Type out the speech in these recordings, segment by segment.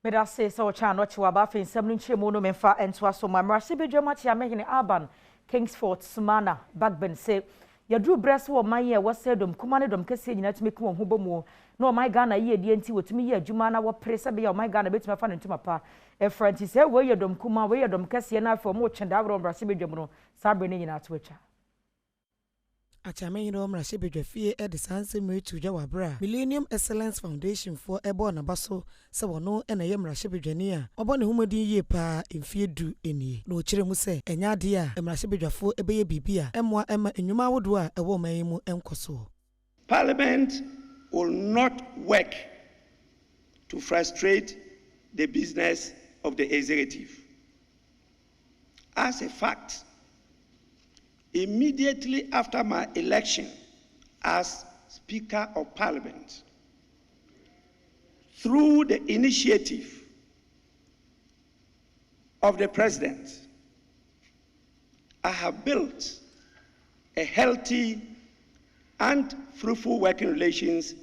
But I say so, Chan, what you about in some mono menfa and to us, so my mercy be much ya making Alban, Kingsford, Sumana, Backben say, ya drew breast war my year was said, commanded Kasee, you know, to make one hubomo. No, my Ghana ye DNT with me, ya Jumana, what press be or my Ghana bit my fun into my pa. A friend, he said, where you dom kuma, where you dom Kasee, and I for more chandavro, Brasibe Jomo, Sabrina in our Twitcher. Achame hino mrashibe fie e de sanse mretu jawa bra Millennium Excellence Foundation for ebo na baso se wono ena ye mrashibe dwani a obo ne humodin ye pa emfie du enie na okire mu se enya de a mrashibe dwafo ebeye bibia emwa ema enwuma wodo a ewo man mu enkoso. Parliament will not work to frustrate the business of the executive. As a fact, immediately after my election as Speaker of Parliament, through the initiative of the President, I have built a healthy and fruitful working relations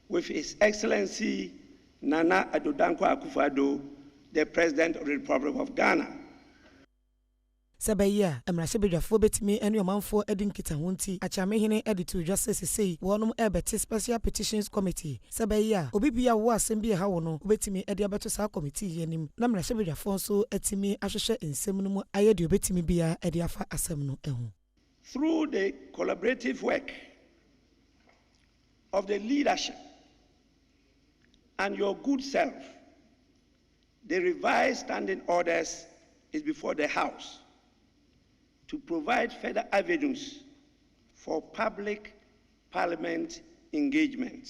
with His Excellency Nana Addo Dankwa Akufo-Addo, the President of the Republic of Ghana. Sabaya, Emrashibidafo betimi enu omanfo edi nkita hunti achame hine editor justice say wonum ebeti special petitions committee sabaya obibia wo asem ha wono obetimi edi abeto sa committee yenim na Emrashibidafo nso etimi ahwehwe ensem no mu ayedi obetimi bia edi afa asem no ehu. Through the collaborative work of the leadership and your good self, the revised standing orders is before the House to provide further avenues for public parliament engagement.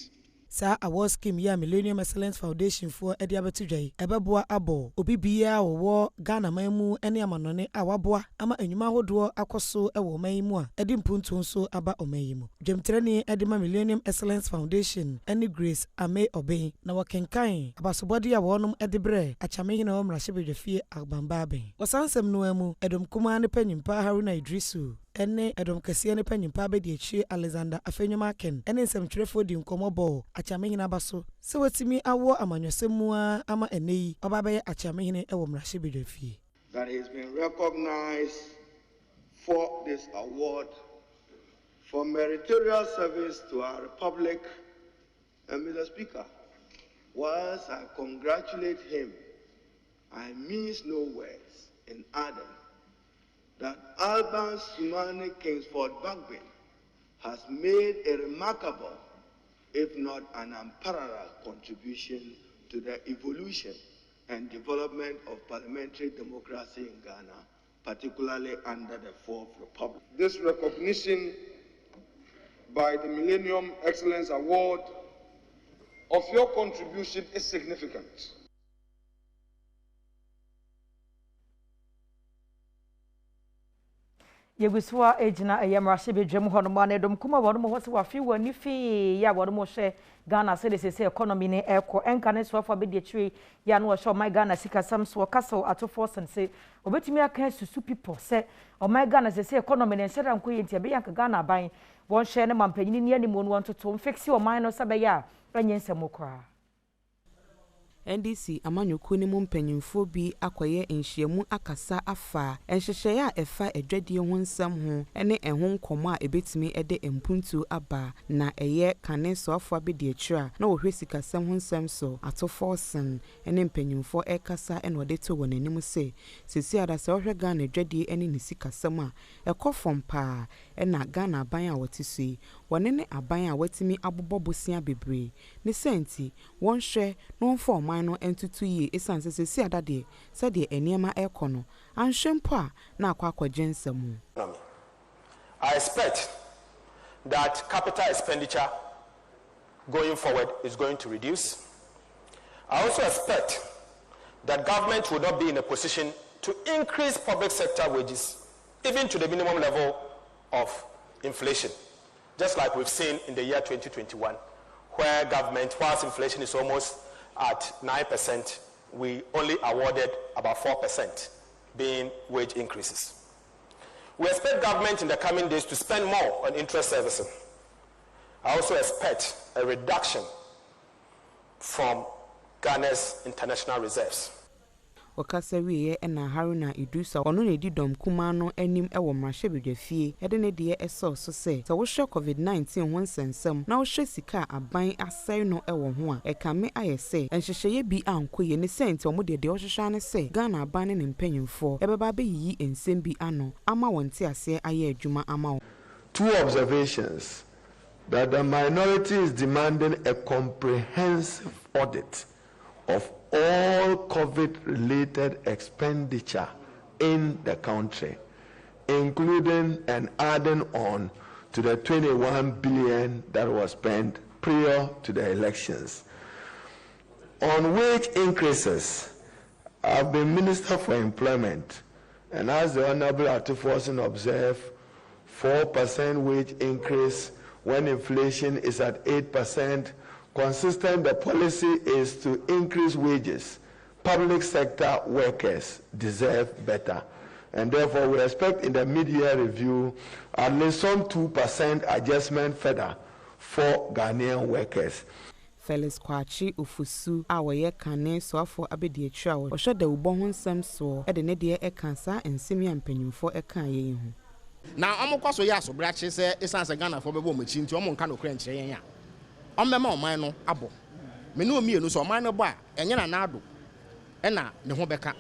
Sa award scheme ya Millennium Excellence Foundation for edi abetudwai ebeboa abo obi bia wo Ghana manmu ene amanone awaboa ama enwuma hodo akoso ewo manmu a edi mpuntu nso aba omanmu dwemtreni edi ma Millennium Excellence Foundation ene Grace Ame Oben na wakenkan abasobodi ya wonum edi bre achame hina wo mrahye agbamba ben wasansem no amu edom kuma ne panyimpa Haruna Idrisu ene Adom Kasee ne panyimpa be de echi Alexander Afenyomaken ene nsemtwerefo di nkomobo achame hina baso se watimi awo amanyosemu ama eneyi obabaye achame hina ewo mrahye fie. That he has been recognized for this award for meritorious service to our republic. And Mr. Speaker, whilst I congratulate him, I miss no words in adding that Alban Sumani Kingsford Bagbin has made a remarkable, if not an unparalleled, contribution to the evolution and development of parliamentary democracy in Ghana, particularly under the Fourth Republic. This recognition by the Millennium Excellence Award of your contribution is significant. Yeguswa ejina eyamrashibe dwem hono na edom kuma wono ho se wafi wani fi ya wono mo hwe Ghana se economy ne eko enka ne so afa be de tire ya no hwe my Ghana sika sam so kaso atofo sense obetimi aka susu people se o my Ghana se economy ne nshera nko yenti be yanka Ghana ban won hwe ne mampanyini ne animu no wontoto mfixi o man no sabe ya anyensem okra. NDC amanyoku ni mumpanyimfo bi akoye nhyiamu akasa afa enhyehyeye a efa adwadie ho nsam ho ene ehon nkomo a ebetimi ede empuntu aba na eye kane so afo abedi akira na wohwe sikasam ho nsam so atofo sen ene mpanyimfo ekasa ene ode to wonanim se sisi adase wohwe Ghana adwadie ene ni sikasam a ekofom pa ena Ghana aban a wotisui wone ne aban a watimi abobobosia bebre ne senti won hwe no mfo no entutu ye esanse sesi adade said de eniema ekono anhwempo a na akwakwa jensam. I expect that capital expenditure going forward is going to reduce. I also expect that government will not be in a position to increase public sector wages even to the minimum level of inflation, just like we've seen in the year 2021, where government, whilst inflation is almost at 9%, we only awarded about 4% being wage increases. We expect government in the coming days to spend more on interest servicing. I also expect a reduction from Ghana's international reserves. Wakasa wiye ena Haruna Idusa ono ne di dom kuma no anim ewo mrahwebedwafie ede ne de eso so se wo hwe COVID-19 ho nsensem na wo hwe sika aban asai no ewo ho a ekame ayese enhyehyeye bi ankoye ne senti omo de wo hwehwa ne se Ghana aban ne mpanyimfo ebeba be yi ensem bi ano ama wonte ase aye adwuma ama. Two observations: that the minority is demanding a comprehensive audit of all COVID-related expenditure in the country, including and adding on to the 21 billion that was spent prior to the elections. On wage increases, I've been Minister for Employment, and as the Honorable Atiforson observed, 4% wage increase when inflation is at 8%. Consistent, the policy is to increase wages. Public sector workers deserve better. And therefore, we expect in the mid-year review at least some 2% adjustment further for Ghanaian workers. Felix Kwachi Ufusu awoye kane soafo abedi atwa wo hwe da ubo ho nsem so e de ne de e kansa ensemi ampanyimfo e kan ye hu. Na omokwaso ya so brache se esanse Ghana fo bebo machi nti omo nka no kra nkyere yen ya. Ommema oman no abo. Me no mienu so oman no bo a enye na nado. E na ne ho beka.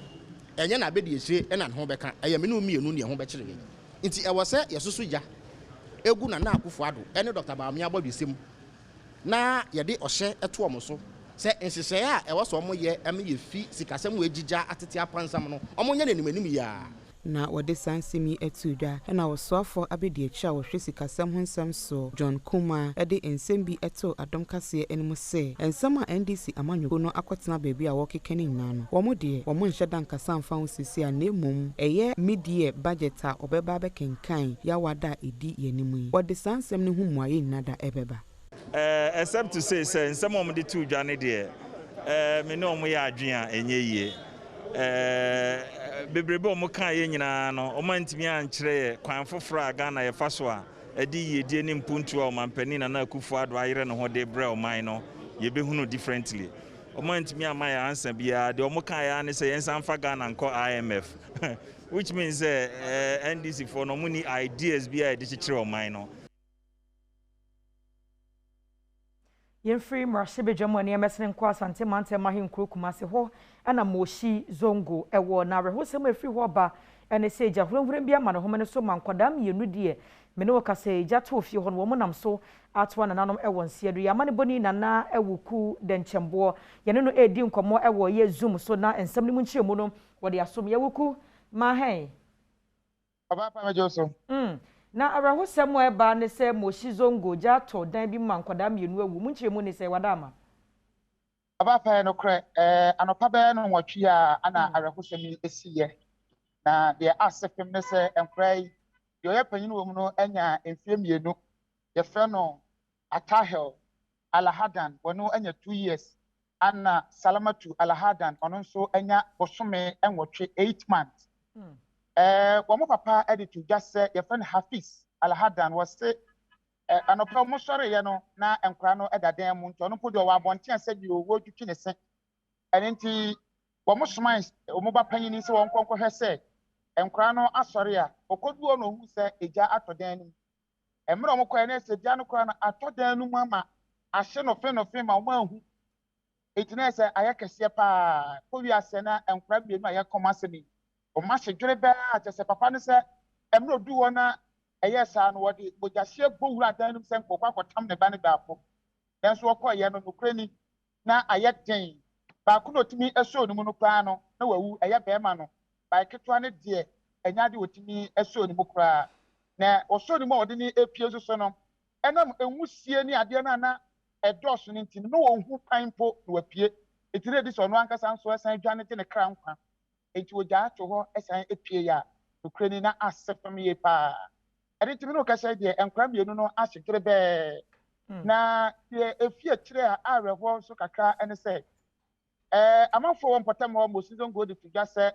Enye na abedi ehire e na ne ho beka. Eye me no mienu ne ho bekere yen. Nti e wo se yesusu ja. Egu na akufo ado. Ene Dr. Baamia Bobisem. Na yede ohye eto omo so. Se nhyehyeye a e wo so omo ye eme ye fi sikasem we gigya atete apansam no. Omo nya nanim ya. Na wode sansemi etudwa na wosoafo abedi achi a wohwe sikasem ho nsem so John Kuma ede ensem bi eto Adom Kasee enemu se ensem a NDC amanyoko no akotena beebi a wokekani nyina no womo de womo nhyedan nkasa mfa ho sisi a nemum eye Midday budget a obeba bekenkan ya wada edi yenimu yi wode sansem ne hu muaye nnada ebeba except to say ensem om de tudwa ne de me no mo ya adwen a enye yie bebrebe o muka ye nyina no o mantimi ankyere kwan foforo a Ghana ye fa so a edi yedie ne mpuntu a o mampani na akufo ado ayere ne ho de bre o man no ye behunu differently o mantimi amaya ansa bia de o muka ya ne se yensan fa Ghana nko IMF which means NDC for no muni ideas bia de chichire o man no. Yemfree Marshibejamo and Emerson Kwa Sante Mante Mahin Krukumasi Ho and a Moshi Zongo, a war now, whosome free wobber, and a sage of Rumbrambia man, woman so man, Quadam, you knew dear. Menoka say, Jatu, if you want woman, I'm so at one and anum ewan Sierra, Yamani Boni, Nana, Ewuku, then Chambo, Yanino Edim, Como, Ewa, ye Zoom, so now, and some Munchi Mono, what they assume Yawuku, Mahe. Papa Joseph. Na araho semwe ba ne se Moshi Zongo Jato dan bi man kwada mienu awu munche mu ne se wadama Papa no kre anopa be no nwatwi a ana araho semi esiye na de asefem ne se enkrai yo ye panyin wo mu no anya emfie mienu ye fe no Atahel Alahadan wono anya 2 years ana Salamatu Alahadan ono nso anya bosome enwotwe 8 months. Womo papa editu just say your friend Hafiz Alahadan was say anopa mo sori ye no na enkra no edaden mu nto no podi o wa bonten say bi owo twitwi ne se enenti womo soma womo ba panyin se won konko hwe say enkra no asori a okodu o no hu say eja atodan nim emre mo koye na se dia no kra na atodan nim ama ahye no fe ma wo ahu etina say ayakese pa ko wi ase na enkra bi no ayekoma se mi o ma hwedwere ba atese papa no se emre odu wona eyesa no wodi bojahye gbowura dan num se nkokwa kwatam ne ba ne baafo denso okoye no nukreni na ayeden ba ku no timi eso ni mu no kra no na wawu eye bema no ba ketwa ne de enya de otimi eso ni mu kra na oso ni mu odi ni epie so no enam enwusie ni ade na edoso ni ntimi no wonhu panpo no wapie etire di so no ankasa nso esan dwane te ne kra nkwa enti oja ato ho esan epie ya nukreni na asefam ye pa editimi no kasa de enkra mienu no ahyekere be na efie kire a areho so kakra ene se amafo won potam ho Moshi Zongo de tuga se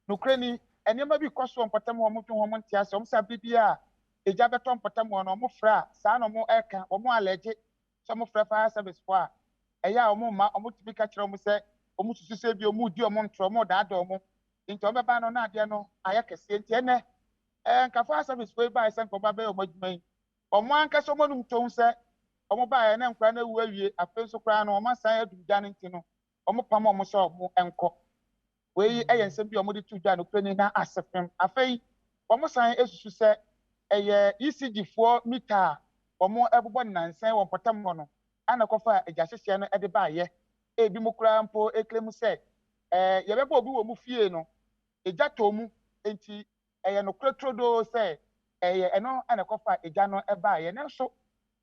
nukreni enema bi koso won potam ho mo twe ho mo ntia se omsa bibia eja beton potam ho no mo fra sa no mo eka wo mo aleje so mo fra fire service for eya omo ma omo tibi ka kire omo se omo susu se bi omo di omo ntro omo da da omo nti omo ba no na ade no aya kese nti ene nkafa service for ba ese nkoba be omo adwuma omo anka so omo num to se omo ba ya na nkra na wu awie afen so kra no omo san adu gya nti no omo pam omo so omo enko we nsem bi omo de tu gya no kra na asefem afei omo san esusu se eye ECG for mita omo ebubo nansen won potam no ana kofa eja hyehye no ede ba ye ebi mu kra mpo eklem se ye bebo obi wo mu fie no eja to mu enti eye no krotrodo se eye eno ana kofa eja no eba ye ne so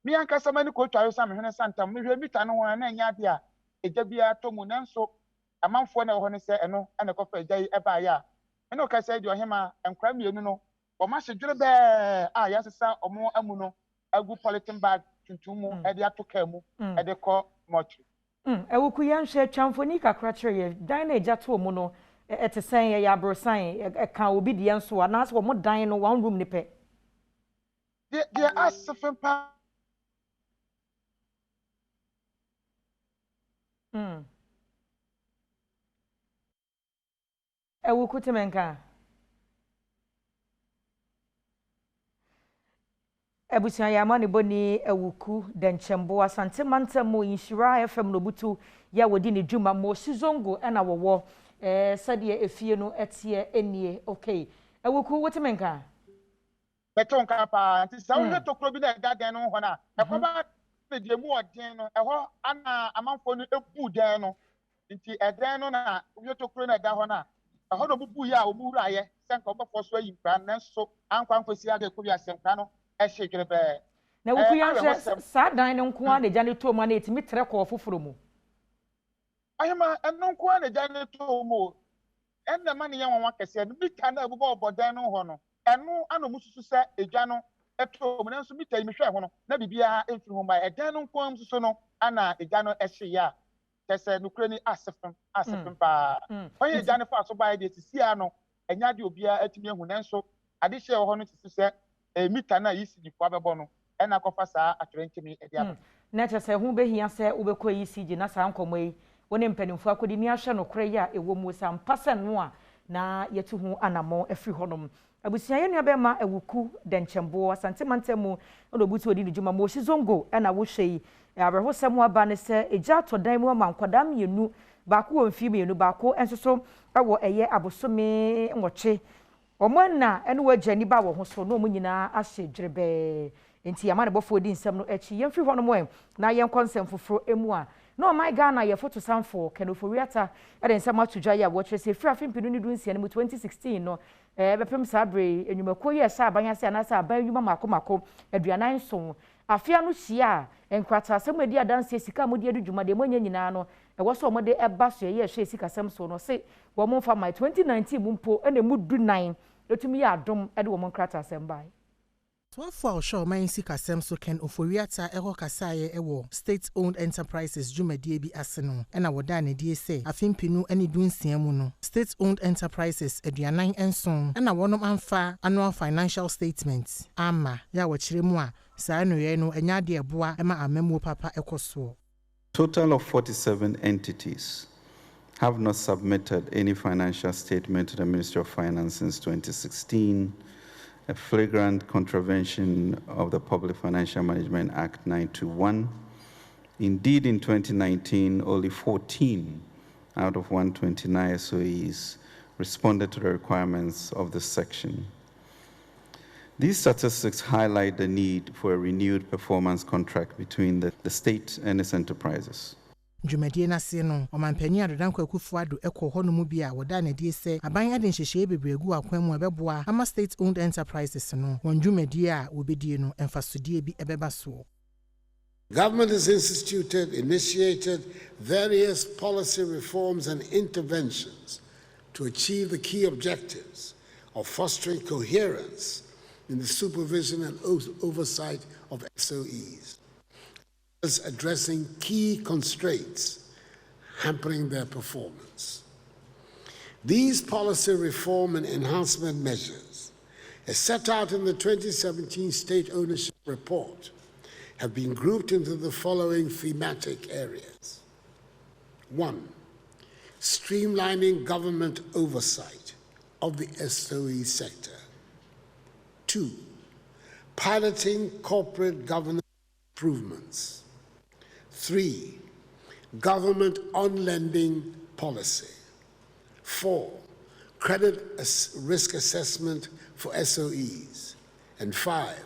mi anka samani ko twayo sam hwene santam mi hwe mita no ho na nya de a eja bia to mu ne so amanfo na ho ne se eno ana kofa eja yi eba ye a eno ka se de ohema enkra mienu no omo sedwere be a ya sesa omo amu no agu polythene bag tuntumu e de atoka mu e de ko mochi ewuku ye nhwe twamfoni kakra kire ye dan na eja to mu no etesen ye ya brosan ka obi de enso anas wo mo dan no one room ni pe de asefem pa ewuku temenka Ebusia ya mani boni ewuku denchembo asante mantamo inshira FM no butu ya wodi ne dwuma mo sizongo na wowo sade efie no etie enie okay ewuku wotemenka betonka pa nti sawo tokro bi na gaden no ho na ekoba de mu odin no eho ana amanfo no ebu den no nti eden no na wo tokro na da ho na eho no bubu ya omura ye senka obafo so ayimpra nanso ankwankwesi ade ko bi asempra no na wuku ya sa dan ne nko a na gya ne to mu na etimi tre ko foforo mu ayema eno nko a na gya ne to mu enna ma ne ya won wakese no mita na abubo obodan no ho no eno ana mususu se egya no eto mu nanso mita imi hwe ho no na bibia emfiri ho ba edan no nko amsusu no ana egya no ehye ya tese nukure ni asefem pa onye egya ne fa so ba de sisia no enya de obia atimi ehu nanso ade hye ho no sisi se mita na ECG fo abebo no ena kofa saa atwerentimi edi aba na chese hu behia se ubekọ ECG na saa nkomo yi woni mpanimfo akodi ni ahwe no kore ya ewo mu sa mpasa no a na yetu hu anamo afiri honom abusia ye nua be ma ewuku denchembo asante mantemu odobutu odi ni juma mo shizongo ena wo hwei abrehosem aba ne se eja to dan mu ma nkwada mienu baako wo mfi mienu baako ensoso ewo eye abosome nwoche omonna ene wagani ba wo ho so no munyina ahye dwerebe enti yamane bofo di nsem no echi yemfi ho no mo na yen konsem foforo emu a no my Ghana ye photo samfo kenoforiata ede nsem atudwa ya wo kyerese fira fimpinu ni dunsia ne mu 2016 no bepem sabre enwumako ye sa abanya se anasa aban nwuma mako aduanan so afia no hia enkrata asem edi adanse sika modi edu dwuma de monya nyina no ewo so mo de eba so ye hwe sika sem so no se wo mo fa my 2019 mumpo ene mu du 9 etumi ya adom ede wo mo nkrata asem bai Twafo show man sika sem so ken oforiata eho kasaye ewo state owned enterprises jumadie bi aseno ena woda na die se afimpinu ene dunsia mu no state owned enterprises aduanan enson ena wonom amfa annual financial statements ama ya wo kire mu a saa no ye no enya de eboa ema amemu papa ekoso. Total of 47 entities have not submitted any financial statement to the Ministry of Finance since 2016. A flagrant contravention of the Public Financial Management Act 921. Indeed, in 2019, only 14 out of 129 SOEs responded to the requirements of this section. These statistics highlight the need for a renewed performance contract between the state and its enterprises. Jumadie na se no omampani adodan kwakufu ado ekọ ho no mu bia woda na die se aban ade nhyehyeye bebregu akwan mu ebeboa ama state owned enterprises no won jumadie a obedie no emfasodie bi ebeba so. Government has initiated various policy reforms and interventions to achieve the key objectives of fostering coherence in the supervision and oversight of SOEs, addressing key constraints hampering their performance. These policy reform and enhancement measures, as set out in the 2017 State Ownership Report, have been grouped into the following thematic areas. 1. Streamlining government oversight of the SOE sector. 2. Piloting corporate governance improvements. 3. Government on-lending policy. 4. Credit risk assessment for SOEs. And 5.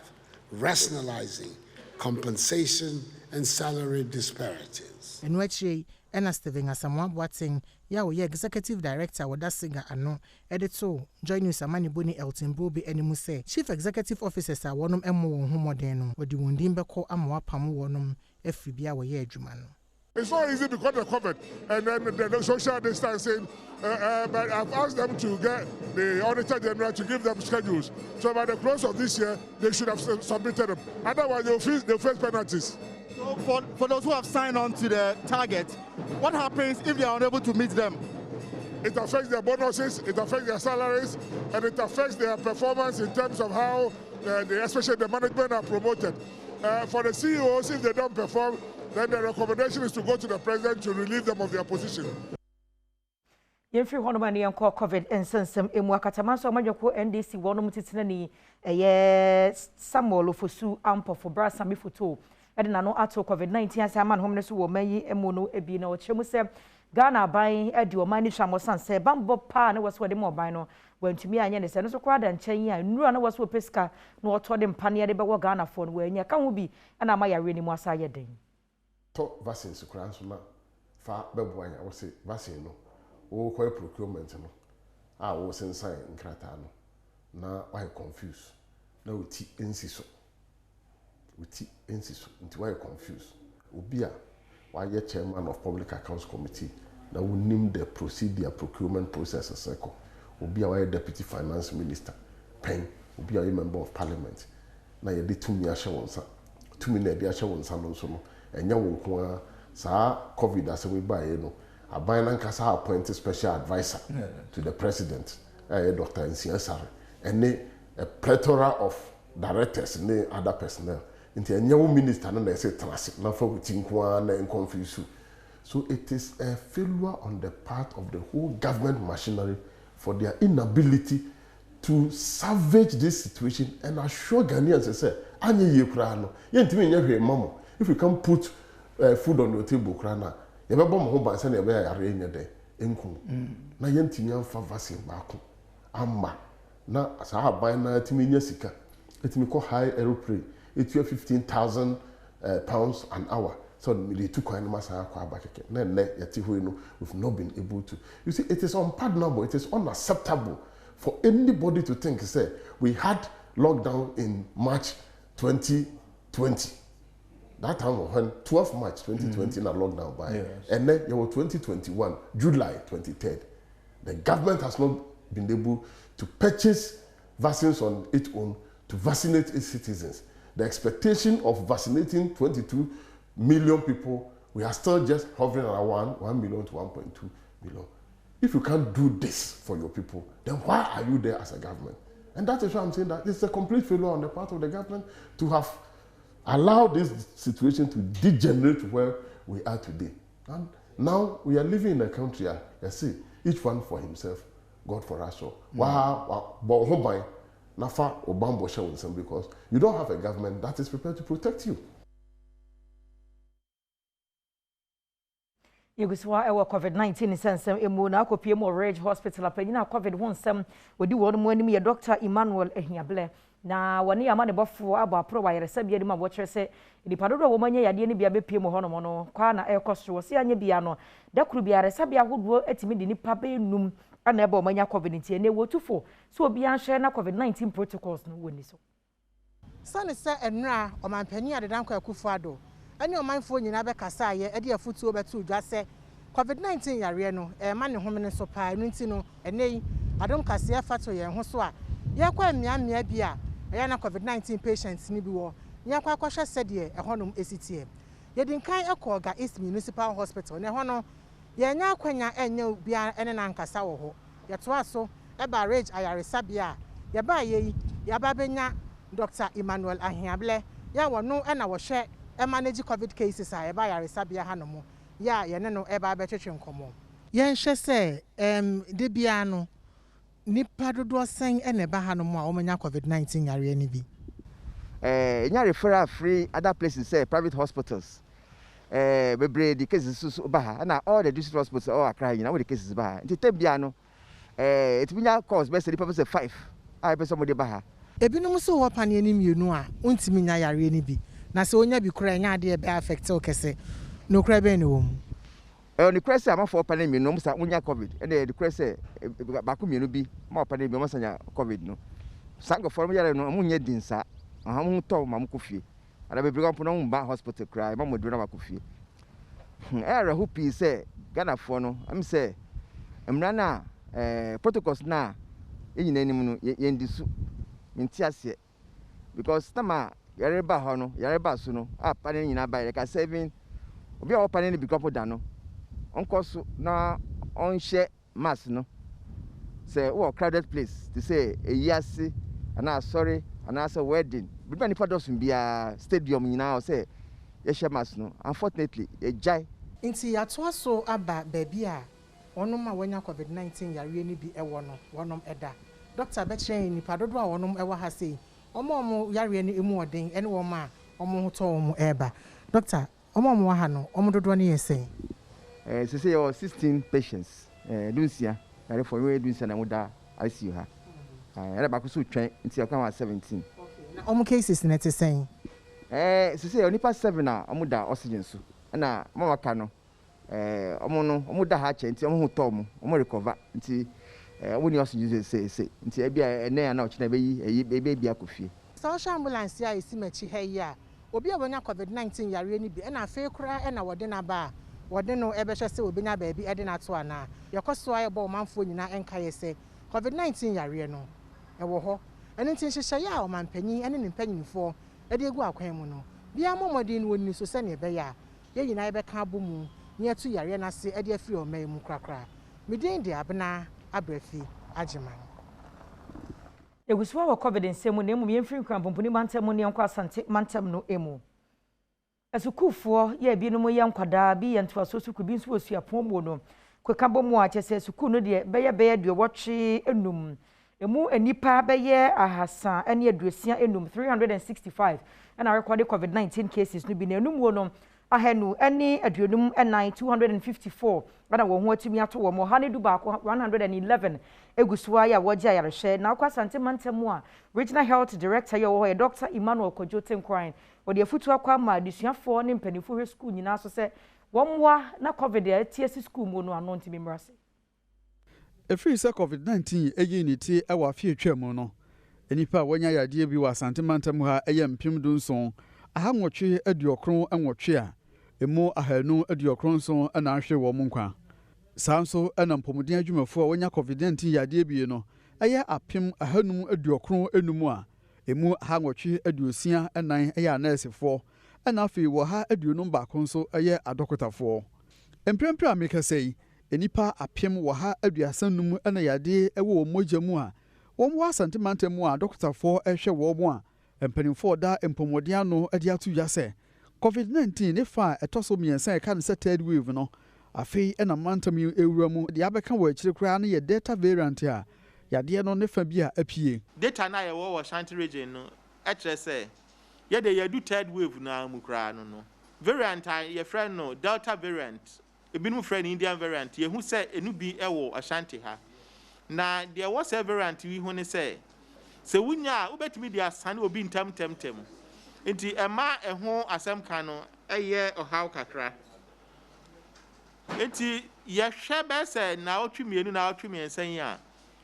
Rationalizing compensation and salary disparities. And what she and Steven Asamoah Boateng, Executive Director with that singer ano editor join us Amani Boni Elton Bobi enimu say Chief Executive Officers are one emo homodeno or the Wundimbe Amwa Pamu wonum efibia we adwuma no. It's not easy because of COVID and then the social distancing, but I've asked them to get the Auditor General to give them schedules. So by the close of this year, they should have submitted them. Otherwise, they'll face penalties. So for those who have signed on to the target, what happens if they are unable to meet them? It affects their bonuses, it affects their salaries, and it affects their performance in terms of how, especially the management are promoted. For the CEOs, if they don't perform, then the recommendation is to go to the president to relieve them of their position. Yemfri hono mani yanko COVID ensensem emu akatama so amadwako NDC wono mutitina ni Samuel Ofosu ampo for bra sami foto ede na no ato COVID-19 asa man hom ne so wo mayi emu no ebi na o chemu se Ghana ban edi o mani hwamo sanse bambo pa ne waso de mo ban no wantumi anya ne se no so kwa da nchen ya nura na waso peska na oto de mpane de be wo Ghana fo no wanya ka ho bi na ma yare ni mu asa ye den to vaccines kura nso na fa bebo anya wo se vaccine no wo kwa procurement no a wo sensan nkrata no na why confused na uti ensiso nti why confused obi a why chairman of public accounts committee na wo nim the procurement process cycle obi a why deputy finance minister pen obi a member of parliament na ye de tumi a hye wonsa tumi na de a hye wonsa no so no enya wo ko sa covid asem bae no aban nan kasa appoint special advisor to the president Dr. Nsiasare and a plethora of directors and other personnel into a new minister and they say transit na for tinkwa na confuse. So it is a failure on the part of the whole government machinery for their inability to salvage this situation and assure Ghanaians say anye ye kura no yentimi nya hwe mamo if you can put food on your table kura na ye be bom ho ban se na ye be yare nya de enku na yentimi amfa vaccine baako amma na sa ban na timi nya sika etimi ko high aeroplane it you 15,000 pounds an hour so me two coin masa akwa abakeke na ne yati ho no we've not been able to. You see, it is unpardonable, it is unacceptable for anybody to think say we had lockdown in March 2020. That time when 12 March 2020 na lockdown by and then you were 2021 July 23rd. The government has not been able to purchase vaccines on its own to vaccinate its citizens. The expectation of vaccinating 22 million people, we are still just hovering around 1 million to 1.2 million. If you can't do this for your people, then why are you there as a government? And that is why I'm saying that it's a complete failure on the part of the government to have allowed this situation to degenerate to where we are today. And now we are living in a country, you see, each one for himself, God for us all. Because you don't have a government that is prepared to protect you. Yeguswa ewa COVID-19 sensem emu na akopie mo Rage Hospital apanyina COVID wonsem wodi won mo anim ye Dr. Emmanuel Ehiable na woni ama ne bofo abo apro wa yeresa bia ni ma bo kire se nipa dodo wo manya yade ni bia bepie mo hono no kwa na ekosoro se anya bia no dakuru bia resa bia hodo atimi di nipa be num ana ebe o manya COVID-19 ne wotufo so obi an share na COVID-19 protocols no woni so sane se enra o mampani adedan kwa akufu ado ani o manfo nyina be kasa ye ede afutuo betu dwa se COVID-19 yare no ma ne homene so pa enu nti no enei Adom Kasee fato ye ho so a ye kwa mmia bia ye na COVID-19 patients ni bi wo ye kwa kwahwe sede ehonom esitie ye dinkan ekoga East Municipal Hospital ne ho no ye nya akwanya enya bia ene na nkasa wo ho ye to aso e ba Rage ayaresa bia ye ba ye ya ba benya Dr. Emmanuel Ehiable ya wono e na wo hwe manage COVID cases a eba yaresa bia hanomo ya ye ne no eba abetwetwe nkomo yen hwe se de bia no nipa dodo sen ene ba ha no mo a omanya covid-19 yare ni bi nya referral free other places say private hospitals bebre the cases so ba ha na all the district hospitals all Accra nyina we the cases ba ha nti tebia no it binya cost best the purpose 5 I be somebody ba ha ebinom so wo pane ni mienu a ontimi nya yare ni bi na se onya bi kura nya de be affect o kese no kura be ni wo mu ni kura se ama for pane mienu mo sa onya covid and the kura se ba ko mienu bi ma pane bi mo sanya covid no sango for mo yare no mo nya dinsa aha mo to ma mo ko fie ada be bring up no ba hospital cry ma mo do na ma ko fie era who pi se Ghana for no am say emra na protocols na enyina anim no yendisu minti ase because tama yare ba ho no yare ba so no apa ne nyina ba yare ka 7 obi a opa ne bi kopo da no onko so na on share mass no say wo crowded place to say eyase ana sorry ana say wedding bi ba ni fa dosun bia stadium nyina o say ye share mass no unfortunately e jai nti ya to so aba baby a onom a wanya covid-19 yare ni bi ewo no wonom eda Doctor Betchen ni padodo a wonom ewa ha sei omo yare ni emu oden ene wo ma omo hoto omo eba doctor omo wa ha no omo dodo ni yesei se say 16 patients dunsia yare for we dunsia na muda ICU ha era ba ko so twen nti ya kwa 17 okay na omo cases na te sei se say onipa 7 na omo da oxygen so na mama ka no omo da ha che nti omo hoto omo recover nti when you also use say nti e bia ene na ochina beyi bia kofie social ambulance ya esi machi ha yi a obi a wonya covid-19 yare ni bi na afi kura na wode na ba wode no ebe hwe se obi nya ba bi ede na to ana yekoso aye bo manfo nyina enka ye se covid-19 yare no ewo ho ene nti hyehyɛ ya o manpanyin ene ne mpanyinfo ede egu akwan mu no bia momodin woni so se ne be ya ye nyina ebe ka bomu ne atu yare na se ede afiri o mai mu krakra midday de abena abrefi ajiman Eguswa wa covid nsemu na emu yemfiri krampomponi mantam ne enko asante mantam no emu asukufo ye bi no mo ye nkwada bi ye ntwa so suku bi nso osu apombo no kweka bomu a chese suku no de beye de wotwe enum emu enipa beye ahasa ene aduosia enum 365 and recorded covid-19 cases no bi na enum wo no ahenu ene aduonum enan 254 ana wo ho atimi ato wo mo hane du ba 111 egusua ya woje ayarehye na akwa sante mantemu a regional health director ye wo Dr. Emmanuel Kojote Nkwine wo de afutu akwa ma adusuafo ne mpanifo hwe school nyina so se womwa na covid ya TS school mo no ano ntimi mrase efiri se covid-19 eyi ni ti e wa fie twam no enipa wonya yade bi wa sante mantemu ha eye mpim dunson aha nwotwe aduokron enwotwe a emu ahanu aduokron so na ahwe wo mu nkwa sanso na mpomuden adwumafo a wonya covid-19 yade bi no eye apim ahanum aduokron enum a emu aha nwotwe aduosia enan eye nurse na afi wo ha aduonum ba kon so eye adokotafo emprempre amekasei enipa apim wo ha aduasanum na yade ewo mojamu a womwa santimantemu a adokotafo ehwe wo mo a empanimfo da empomodian no ade atu yase covid-19 ne fa etoso miensa e kan se third wave no afei na mantam ewura mu de abeka wo akire kra na ye delta variant a yade no ne fa bi a apie data na ye wo Shanti region no etre se ye de ye do third wave na mu kra no variant ye friend no delta variant ebinum friend Indian variant ye hu se enu bi ewo Ashanti ha na de was variant wi hu ne se wunya ubetimi dia sane obi ntam enti ema eho asem kan no eye ohaw kakra enti ye hwebe se na otwemienu na otwemiensan a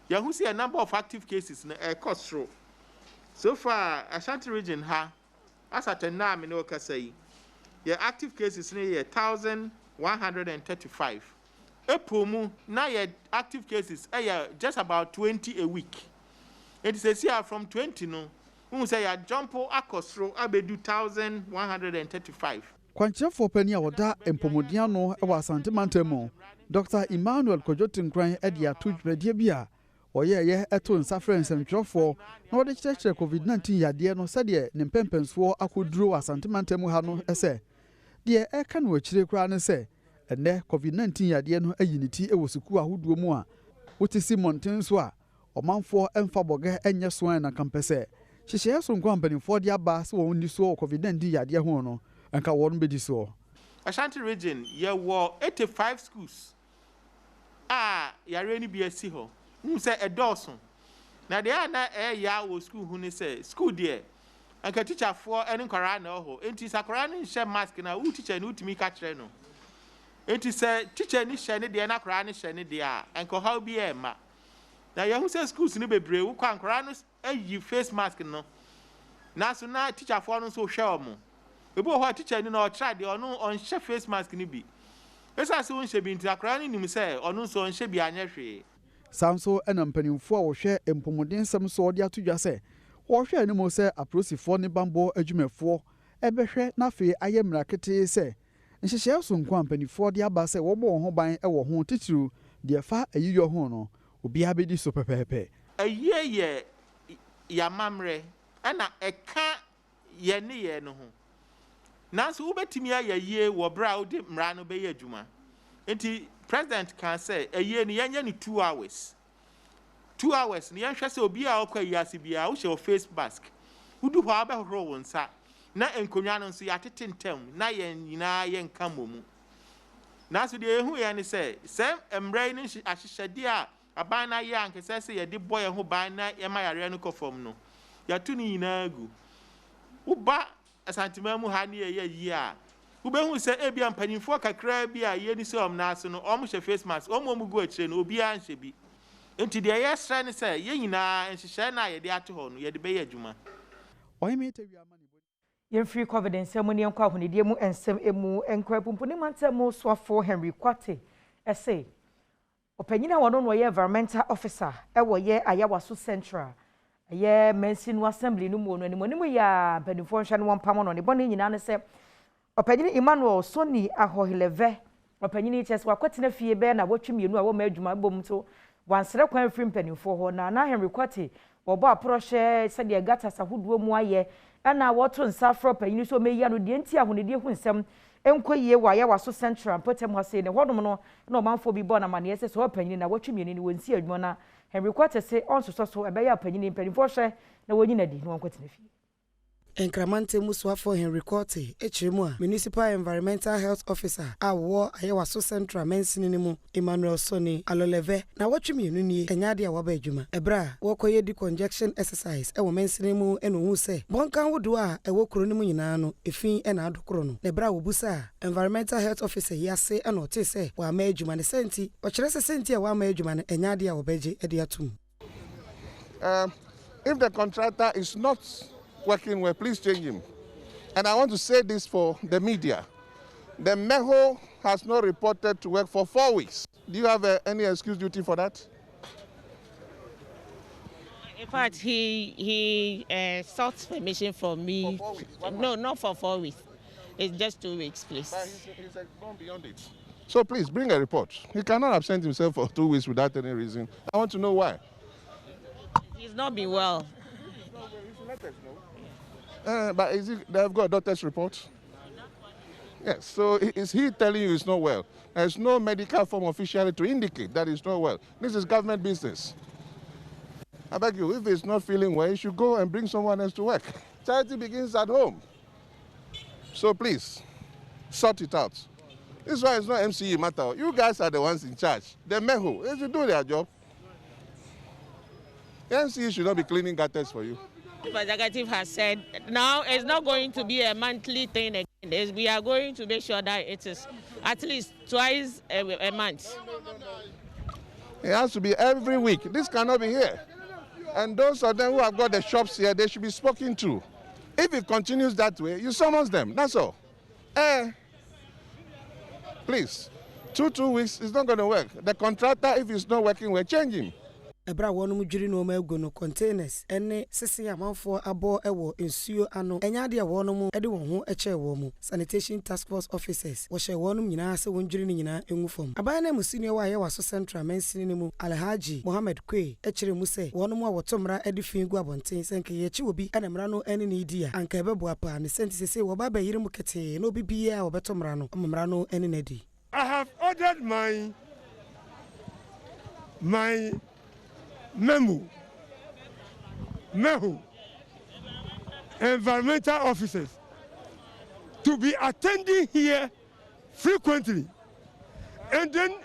ye hu se a number of active cases na ekosro so far Ashanti region ha asate na me no kasai ye active cases ne ye 1135 epomu na ye active cases just about 20 a week. It says here from 20 no, who say ya jump akosro abedu 1135. Kwanchefo pani a woda empomodian no e wa Asante Mantemu, Dr. Emmanuel Kojote Nkwine e dia tujbedie bia, oye ye eto nsafrens ntwofo na wode kyerɛkyerɛ covid-19 yade no sɛdeɛ ne mpempenswo akoduro Asante Mantemu ha no ese. De e ka no akire kra ne se, ene COVID-19 yadeɛ no ayi ne ti wɔ sukuu ahodoɔ mu a wote si mmɔnten so a ɔmanfoɔ mfa bɔgɛ nyɛ so na kampɛ sɛ hyehyɛ so nkwa mpanimfoɔ de aba sɛ wɔn ni so COVID-19 yadeɛ ho no nka wɔn bɛdi so. Ashanti region yɛwɔ 85 schools yare ni bi asi hɔ sɛ ɛdɔɔso na deɛ na ɛyɛ wɔ school ho ne sɛ school deɛ anka teacherfoɔ ɛne nkwaraa na ɛwɔ hɔ enti sɛ akwaraa no nhyɛ mask na wo teacher no wotumi ka kyerɛ no enti sɛ teacher ni hyɛ ne deɛ na akwaraa no hyɛ ne deɛ a anka ɔhaw bi ɛma na yɛhu sɛ schools no bebree wo kɔ nkwaraa no ayi face mask no nanso na teacherfoɔ no nso hwɛ ɔmo ebi wɔ hɔ a teacher ni na ɔkyerɛ deɛ ɔno ɔnhyɛ face mask no bi ɛsɛ sɛ wɔnhyɛ bi nti akwaraa no nim sɛ ɔno nso ɔnhyɛ bi anyɛ hwee. Sanso ɛna mpanimfoɔ a wɔhwɛ mpɔmudensɛm so ɔde ato dwa sɛ wɔhwɛ anim sɛ apolisifoɔ ne bambɔ adwumafoɔ ɛbɛhwɛ na afei ayɛ mmara ketee sɛ nhyehyɛeɛ so nkwa mpanimfoɔ de aba sɛ wɔbɔ wɔn ho ban wɔ ho titiriw deɛ fa ayiyɔ ho no obiara bɛdi so pɛpɛɛpɛ. Ayie yɛ yamammerɛ ɛna ɛka yɛ ne yɛ no ho nanso wobɛtumi ayɛ yie wɔ berɛ a wode mmara no bɛyɛ adwuma nti president can say ayie no yɛnyɛ no 2 hours 2 hours no yɛnhwɛ sɛ obi a ɔkɔ ayiase biara wohyɛ wɔ face mask wodu hɔ a wobɛhohoro wo nsa na nkonnwa no nso yɛatete ntam na yɛn nyinaa yɛnka mmɔ mu nanso deɛ yɛhu yɛ ne sɛ mmara yi no ahyehyɛdeɛ a aban no ayɛ ankɛsɛ sɛ yɛde bɔ yɛn ho ban na yɛma yareɛ no kɔ fam no yɛato no nyinaa gu woba asanteman mu ha ne yɛyɛ yie a wobɛhu sɛ ebia mpanimfoɔ kakraa bi a yɛni sɛ ɔm naso no ɔmo hyɛ face mask ɔmo gu akyire no obiara nhyɛ bi nti deɛ yɛsrɛ ne sɛ yɛn nyinaa nhyehyɛ na yɛde ato hɔ no yɛde bɛyɛ adwuma. Yɛmfiri COVID nsɛm ne yɛnkɔ ahonidie mu nsɛm emu nkɔ pumpuni mantam mu soafo Henry Kwate ɛsɛ ɔpanyin a wɔno no ɔyɛ environmental officer ɛwɔ yɛ Ayawaso Central ɛyɛ Mansinu Assembly no mu no animonimu yɛ mpanimfoɔ nhwɛ no wɔn pam no ne bɔne nyinaa ne sɛ ɔpanyin Emmanuel Soni Ahohileve ɔpanyin kyɛ sɛ wakɔtena fie bɛɛ na wɔtwe mienu a wɔma adwuma bom so wansere kwan firi mpanimfoɔ hɔ na Henry Kwate wɔbɔ aporɔhwɛ sɛdeɛ gata sahodoɔ mu ayɛ ɛna wɔto nsa afrɔ panyin so ɔmɛyia no deɛ nti ahonidie ho nsɛm ɛnkɔ yie wɔ Ayawaso Central mpɔtam hɔ sɛ ne hɔnom no na ɔmanfoɔ bi bɔ na maneɛ sɛ sɛ ɔpanyin na wɔtwe mienu ni wɔnsi adwuma na Henry Kwate sɛ ɔnsosɔ so ɛbɛyɛ panyin mpanimfoɔ hwɛ na wɔnyina di na wɔnkɔtena fie. Enkramante Muswafo Henry Kwate echirimu a Municipal Environmental Health Officer awo Ayawaso Central Mansini mu Emmanuel Soni Aloleve na watwemi enu nie enyade a waba adwuma ebra wokoye di conjection exercise ewo Mansini mu eno hu se bonkan wodo a ewo kuro ni mu nyina no efin ena adokoro no ebra wo busa Environmental Health Officer yase ena ote se wa ma adwuma ne senti okire se senti a wa ma adwuma ne enyade a wobaje ede atum. If the contractor is not working well, please change him. And I want to say this for the media. The MEHO has not reported to work for 4 weeks. Do you have any excuse duty for that? In fact, he sought permission from me. For 4 weeks. No, not for 4 weeks. It's just 2 weeks, please. But he's gone beyond it. So please bring a report. He cannot absent himself for 2 weeks without any reason. I want to know why. He's not been well. But they've got a doctor's report? Yes, so is he telling you he's not well? There's no medical form officially to indicate that he's not well. This is government business. I beg you, if he's not feeling well, you should go and bring someone else to work. Charity begins at home. So please, sort it out. This is why it's not MCE matter. You guys are the ones in charge. The MEHO, they should do their job. The MCE should not be cleaning gutters for you. The executive has said now it's not going to be a monthly thing again. We are going to make sure that it is at least twice a month. It has to be every week. This cannot be here. And those of them who have got the shops here, they should be spoken to. If it continues that way, you summons them. That's all. Please, 2 weeks is not going to work. The contractor, if he's not working, we'll change him. Ebra wonu mujiri no magu no containers ene sisi amanfo abo ewo nsuo ano enyade a wonu mu ede won ho eche wo mu sanitation task force officers wo hye wonu nyina se wonjiri ni nyina engufom aban na musini wa Ayawaso Central Mansini ni mu Alhaji Mohammed Kwe echire mu se wonu mu awotomra ede fin gu abonten senke ye chi obi anamra no ene ni dia anka bebo apa ne senti sese wo baba yire mu kete no bibia wo betomra no amra no ene nadi I have ordered my MEHU, environmental officers, to be attending here frequently and then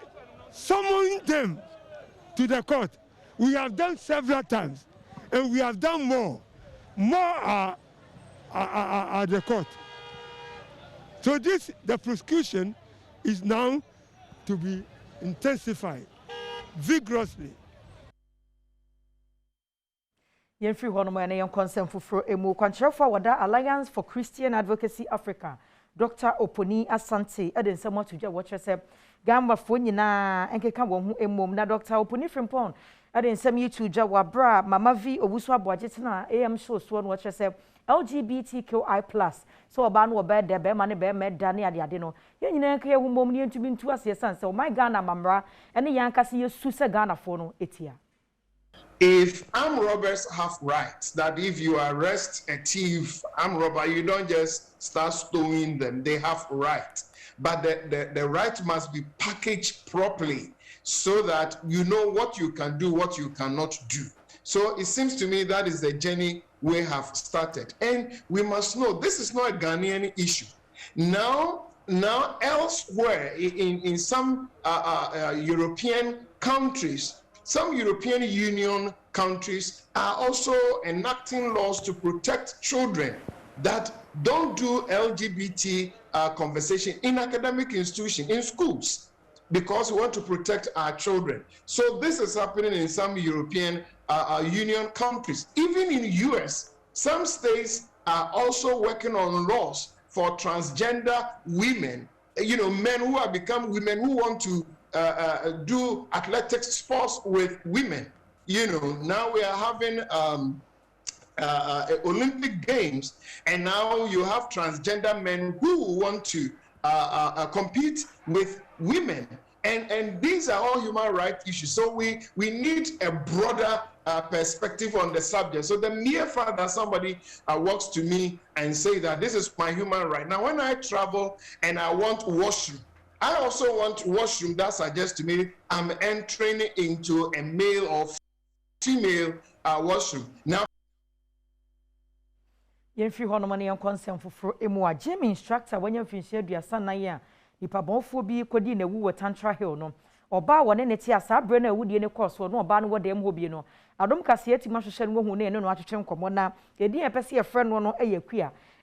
summoning them to the court. We have done several times and we have done more at the court. So the prosecution is now to be intensified vigorously. Yemfri hono ene yon consent fufro emu kwancherefo wada Alliance for Christian Advocacy Africa Dr. Oponi Asante eden se motudwa woche se gamba fo nyina enkeka wo hu emom na Dr. Oponi Frimpon eden se mi tudwa wabra mama vi obusu aboagye na am show so no woche se LGBTQI+ so oba no oba de be ma ne be me da ne ade no ye nyina enka ye hu mom ne ntumi ntu ase san se o my Ghana mamra ene yankase yesu se Ghana fo no etia. If armed robbers have rights, that if you arrest a thief, armed robber, you don't just start stoning them, they have rights. But the right must be packaged properly so that you know what you can do, what you cannot do. So it seems to me that is the journey we have started. And we must know this is not a Ghanaian issue. Now elsewhere in some European countries, some European Union countries are also enacting laws to protect children that don't do LGBT conversation in academic institutions, in schools, because we want to protect our children. So this is happening in some European Union countries. Even in the US, some states are also working on laws for transgender women, men who have become women who want to do athletic sports with women. Now we are having Olympic Games, and now you have transgender men who want to compete with women. And these are all human rights issues. So we need a broader perspective on the subject. So the mere fact that somebody walks to me and say that this is my human right. Now, when I travel and I want washroom, I also want washroom that suggests to me I'm entering into a male or female washroom. Now, Yemfri hono mane yon consent fufro emu a gym instructor when you finish aduasa na ye nipa bonfo bi kodi na wu Tantra Hill no oba wone ne tia sa bre na wudie ne course no oba no wode em hobi no Adom Kasee tima hwehwe no hu ne no atwetwe nkomo na edi epese ye frɛ no no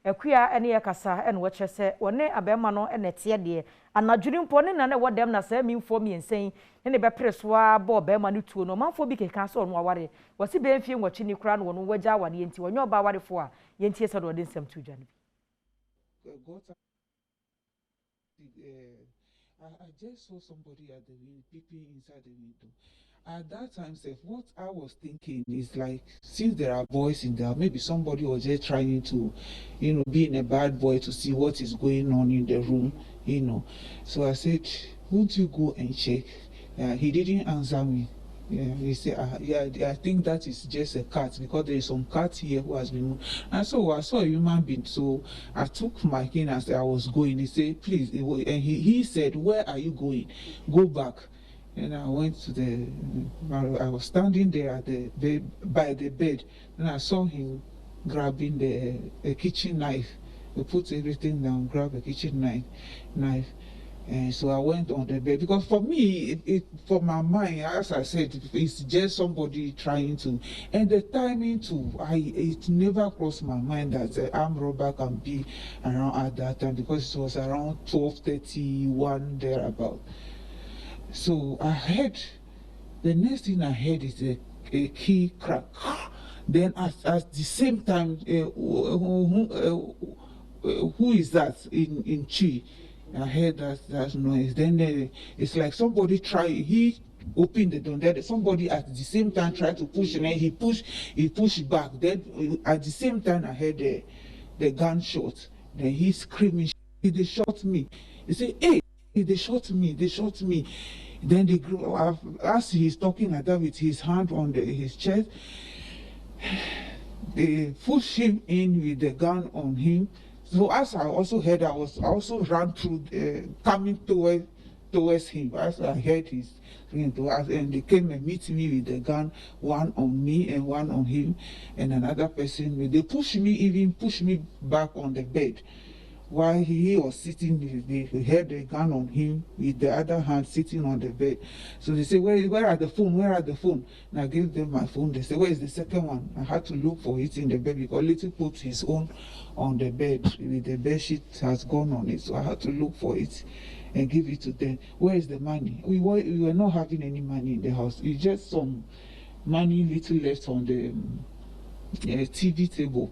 ekua ene ye kasa ene wo kyese wone abema no ene tie de anadwuri mpo ne na wodem na sa mi mfo mi ensen ne be presoa ba obema no tuo no manfo bi keka so no aware wasi be mfie nwɔtwe ni kura no no wagya aware enti wonyo ba awarefo a yentie se do de nsɛm tu dwa ne I just saw somebody at the window, peeping inside the window. At that time, what I was thinking is like, since there are boys in there, maybe somebody was just trying to, being a bad boy to see what is going on in the room, So I said, won't you go and check? He didn't answer me. Yeah, he said, I think that is just a cat because there is some cat here who has been moved. And so I saw a human being. So I took my cane and said I was going. He said, please. And he said, where are you going? Go back. And I went to I was standing there at by the bed. And I saw him grabbing a kitchen knife. He put everything down, grab a kitchen knife. And so I went on the bed because for me, for my mind, as I said, it's just somebody trying to. And the timing too, it never crossed my mind that an armed robber can be around at that time because it was around 12:31 thereabout. So I heard, the next thing I heard is a key crack. Then at the same time, who is that in Chi? I heard that noise. Then it's like somebody he opened the door. Then somebody at the same time tried to push, and then he pushed back. Then at the same time I heard the gunshot. Then he screaming, they shot me. He said, hey, they shot me. Then as he's talking like that with his hand on his chest, they pushed him in with the gun on him. So as I also heard, I also ran through, coming towards towards him. As I heard his ring, and they came and meet me with the gun, one on me and one on him, and another person. They pushed me back on the bed. While he was sitting, they had the gun on him with the other hand sitting on the bed. So they said, where are the phone? Where are the phone? And I gave them my phone. They said, where is the second one? I had to look for it in the bed because Little put his own on the bed. The bed sheet has gone on it. So I had to look for it and give it to them. Where is the money? We were not having any money in the house. It's just some money little left on the TV table.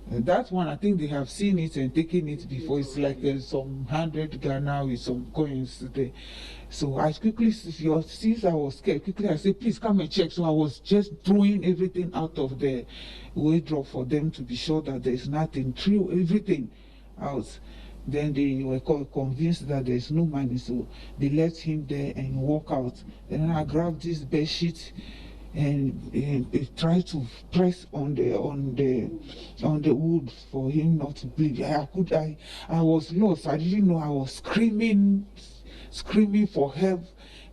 That one, I think they have seen it and taken it before. It's like some 100 Ghana with some coins there. So I quickly, since I was scared, quickly I said, please come and check. So I was just throwing everything out of the wardrobe for them to be sure that there's nothing, threw everything out. Then they were convinced that there's no money, so they left him there and walk out. Then I grabbed this bed sheet and try to press on the wood for him not to bleed. I was lost. I didn't know. I was screaming for help.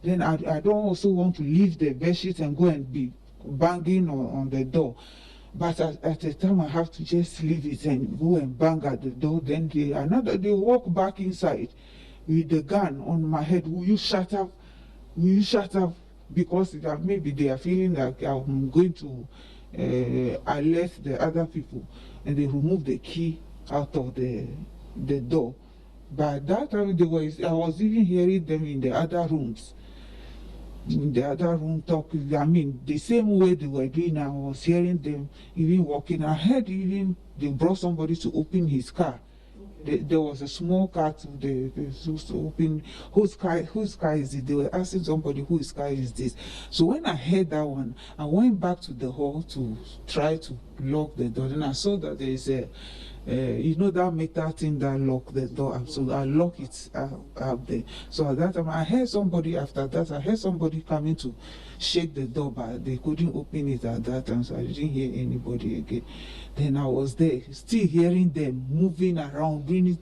Then I don't also want to leave the bedsheet and go and be banging on the door. But at the time I have to just leave it and go and bang at the door. Then they walk back inside with the gun on my head. Will you shut up? Will you shut up? Because maybe they are feeling like I'm going to alert the other people, and they remove the key out of the door. But that time I was even hearing them in the other rooms. In the other room talking, I mean, the same way they were doing, I was hearing them even walking. I heard even they brought somebody to open his car. There was a small car to open. Whose car is it? They were asking somebody whose car is this. So when I heard that one, I went back to the hall to try to lock the door. And I saw that there is a, that metal thing that locked the door up. So I locked it up there. So at that time, I heard somebody coming to shake the door, but they couldn't open it at that time. So I didn't hear anybody again. Then I was there, still hearing them moving around, doing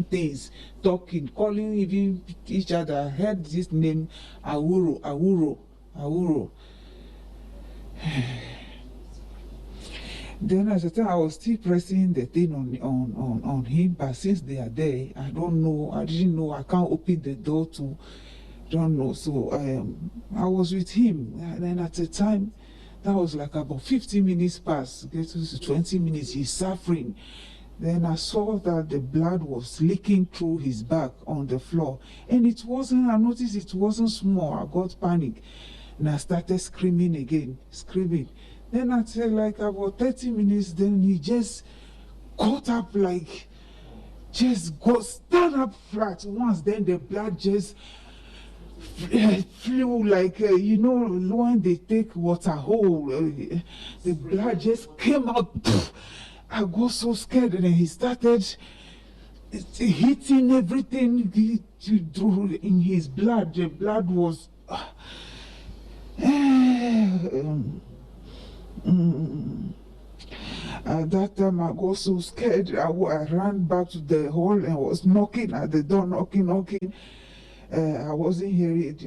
things, talking, calling even each other. I heard this name, Awuro. Then at the time I was still pressing the thing on him, but since they are there, I don't know, I didn't know, I can't open the door to, don't know. So I was with him, and then at the time, that was like about 15 minutes past, get to 20 minutes, he's suffering. Then I saw that the blood was leaking through his back on the floor. And I noticed it wasn't small. I got panic. And I started screaming again, screaming. Then after like about 30 minutes, then he just got up like, stand up flat once. Then the blood just flew like, when they take water hole, the blood just came out. I got so scared, and then he started hitting everything he drew in his blood. The blood was... At that time, I got so scared. I ran back to the hall and was knocking at the door, knocking. I wasn't hearing,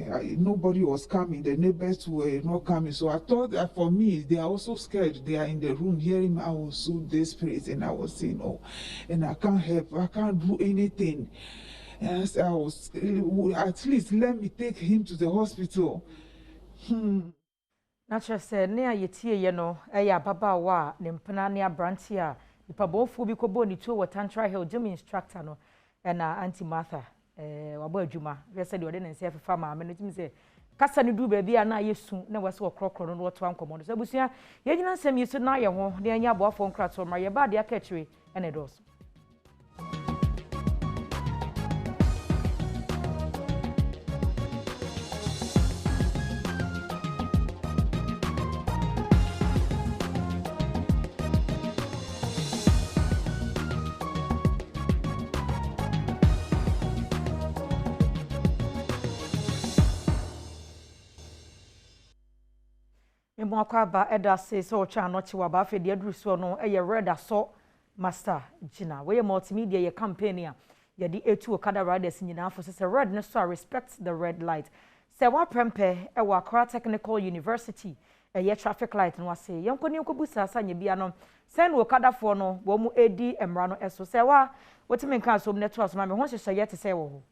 nobody was coming, the neighbors were not coming. So I thought that for me, they are also scared. They are in the room hearing me. I was so desperate, and I was saying, oh, and I can't help, I can't do anything. And I was, at least let me take him to the hospital. Nature said, near ye no, baba wa, nempana near Brantia, the pabonfu bi kobo ni to what Tantra Hill, Jimmy instructor no, and Auntie Martha. Wabo Juma, we said you didn't say for farmer, and it say, Cassa do baby, and I used to never saw a crock on what one command. So, Busia, you didn't say you said now your home, near your boy phone crats or my body, a catchery, and it also. Mwakwaba eda se so cha no chi waba fe de aduru so no eye red aso master gina we multimedia ye campaign a yɛde etu okada riders nyinaa for say red ne so respect the red light say wa prempe e wa Accra Technical University ye traffic light no wase yenkoni nkobusa asanya bia no send okada for no wo mu edi emra no eso say wa wotime nka so ne to aso ma me ho hyehyɛ ye te say wo ho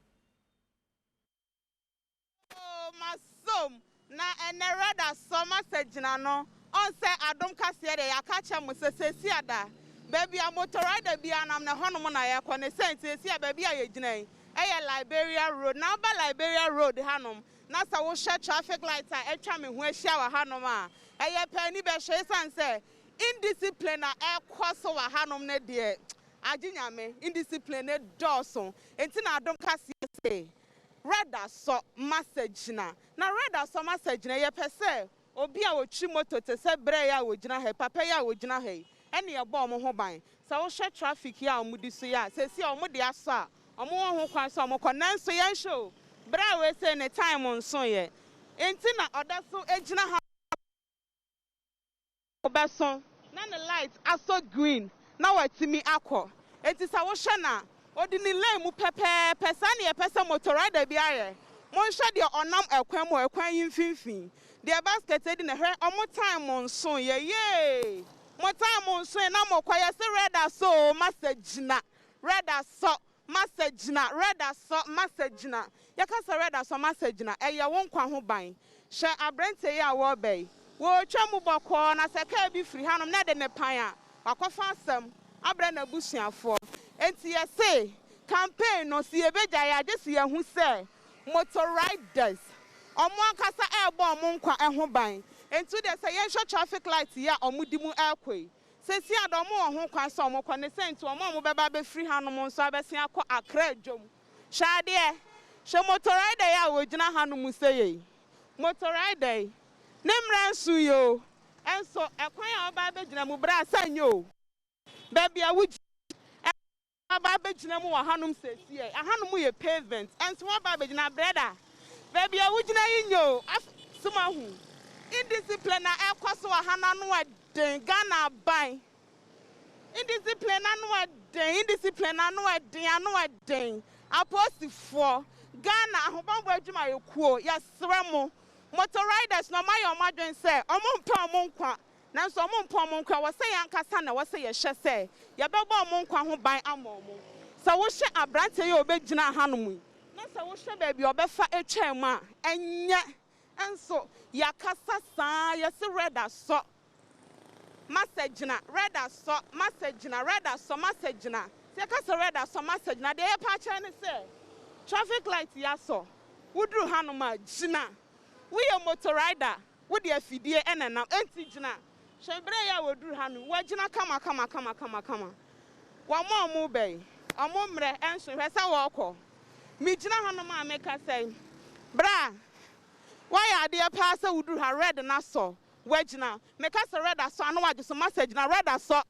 na enerada soma segina no on say Adom Kasee de yakacha mo sesesi ada baby a motor rider bia nam na hono na yakɔ ne sentesi a baby a yegyina Liberia Road na ba Liberia Road hanom na sa wo hye traffic light a etwa me ho ahia wa hanom a pani be hye san say indiscipline a ekɔ wa hanom ne de aginyame indiscipline ne dɔso enti na Adom Kasee say Rada so message na rada so message na ye pese obi a wotwi moto te se bre ya wogina he papa ya wogina he ene ye bo mo ho ban sa wo hwe traffic ya omudi so ya se si omudi aso a omo ho kwan so omo kɔ nanso ye show bra we say ne time nso ye enti na oda so egina ha obeso na ne light aso green na watimi akɔ enti sa wo hwe na odini lane mu pepe pesane ye pese motor rider bi aye mo hwe de onam ekwan mu ekwan yimfinfin de basket edi na hwe omo time nso ye mo time nso na mo kwa ye se red so message na red so message na red so message na ye ka se red so message na eye won kwa ho ban hwe abrante ye a wo bai wo twa mu bokɔ na se ka bi firi hanom na de ne pan a wakɔfa asɛm abrɛ na busuafo enti ye say campaign no si ebeja ya je si ehu say motor riders omo akasa ebo omo nkwa eho ban enti de say ye show traffic light ya omo di mu akoi se si Adom ho kwan so omo kwa ne senti omo beba be free hanom nso abesi akɔ Accra dwom hwade she motor rider ya wogina hanom sey motor rider ne mra nsu yo enso ekwan ya oba be gina mu bra sanyo baby a wuji aba begina mu wa hanum sesi e ahanum ye pavement enso wa ba begina brother baby a wugina yinyo suma hu indiscipline na ekoso wa hananu wa den Ghana ban indiscipline na no wa den indiscipline na no wa den anu wa den apostifo Ghana ahobambo adwuma yekuo yesremo motor riders no mayo madwen se omompa omonkwa nanso omompa omonkwa wo se yankasa na wo se ye hye se ye bebo omonkwa ho ban amomo so wo hye abrante ye obegina hanom na so wo hye ba bi obefa etwam a enye enso yakasa saa ye se reda so message na reda so message na reda so message na se yakasa reda so message na de ye pa kire ne se traffic light ya so wudru hanom a gina we a motor rider with the afidie enenam enti gina shebre ya wodru hanu wagina kama wa mo be omomre enso hwesa wo kɔ mi gina hanu ma meka say bra why ade pa sa wodru ha red na so wagina meka say red aso anu wage so message na red aso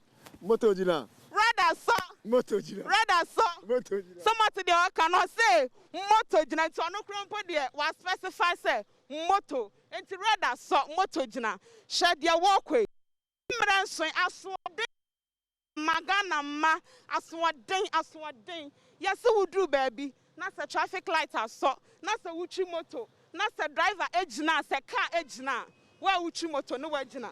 moto gina red aso moto gina red aso moto gina somebody dey cannot say moto gina to no krompo dey was specify say moto enti red aso moto gina hye dey walkway mranso aso magana ma asoden yesi wudru baby na se traffic light aso na se wuchi moto na se driver ejina se car ejina wa wuchi moto no wagina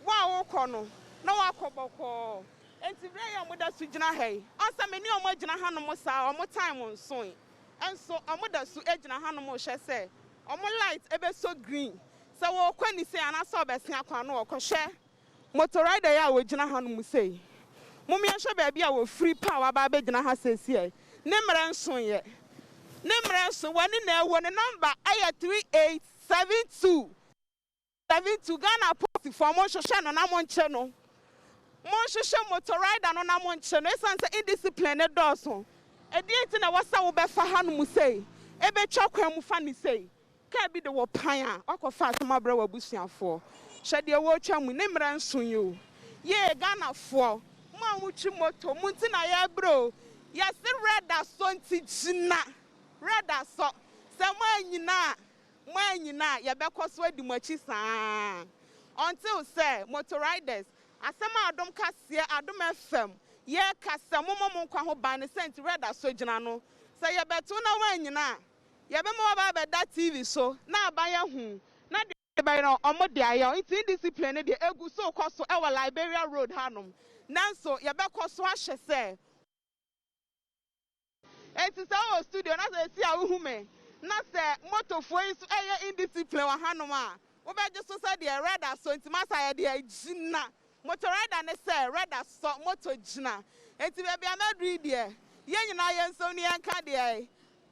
wa wo kɔ no na wa kɔbɔkɔ enti bre ya moda su gina hei onsa meni omo gina hanom sa omo time nson enso omo da su ejina hanom hye se omo light ebe so green so wo kwani se ana so obesi akwa no okɔhye motor rider ya wo gina hanom sei mumia hwe baby a wo free power ba be gina ha sesi ne mre nson ye ne mre nson wani na ewo ne number aya 3872 Ghana post for mo hwehwe no na mo nche no mo hwehwe motor rider no na mo nche no esan se indiscipline ne dɔso edi na wasa wo be fa hanom sei ebe twa kwan mu fa ni sei ka bi de wo pan a akɔfa asema bra wa busuafo hwɛ de wo twa mu ne mra nson yo ye Ghana fo ma wuchi moto munti na ya bro ya se reda so nti gina reda so se mo anyina ya bekɔ so adi machi saa until say motor riders asema Adom Kasee Adom FM ye kasa momo kwa ho ban sent red asojina no say ye beto na wanyina ye be mo ba be da TV so na abaya hu na de be no omo de ayo nti discipline de egu so koso e wa Liberia road hanom nanso ye be koso ahye se enti sa o studio na say si a hu me na say motofo isu eye indiscipline wa hanom a wo be je so say de red aso nti masa ye de agina motor rider ne say red aso motor gina enti be bia na dri de ye nyina ye nso ni enka de